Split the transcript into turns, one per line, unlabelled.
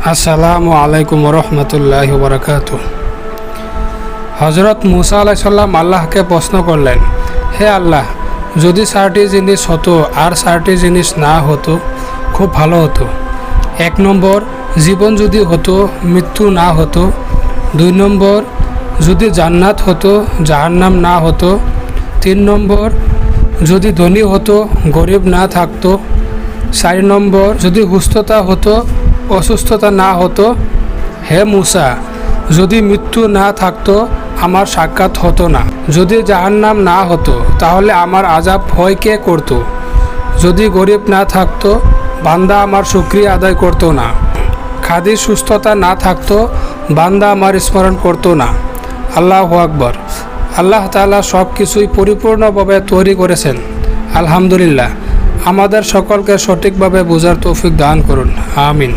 আসসালামু আলাইকুম রহমতুল্লাহি ওয়া বারাকাতুহু। হযরত মুসা আলাইহিস সালাম আল্লাহকে প্রশ্ন করলেন, হে আল্লাহ, যদি 4টি জিনিস হতো আর 4টি জিনিস না হতো খুব ভালো হতো। 1 নম্বর, জীবন যদি হতো, মৃত্যু না হতো। 2 নম্বর, যদি জান্নাত হতো, জাহান্নাম না হতো। 3 নম্বর, যদি ধনী হতো, গরিব না থাকতো। 4 নম্বর, যদি সুস্থতা হতো, অসুস্থতা না হতো। হে মুসা, যদি মৃত্যু না থাকতো আমার সাক্ষাৎ হতো না। যদি জাহান্নাম না হতো তাহলে আমার আযাব ভয় কে করতো। যদি গরিব না থাকতো বান্দা আমার শুকরিয়া আদায় করতো না। খাদির সুস্থতা না থাকতো বান্দা আমার স্মরণ করতো না। আল্লাহু আকবার। আল্লাহ তাআলা সব কিছুই পরিপূর্ণভাবে তৈরি করেছেন। আলহামদুলিল্লাহ। আমাদের সকলকে সঠিকভাবে বোঝার তৌফিক দান করুন। আমিন।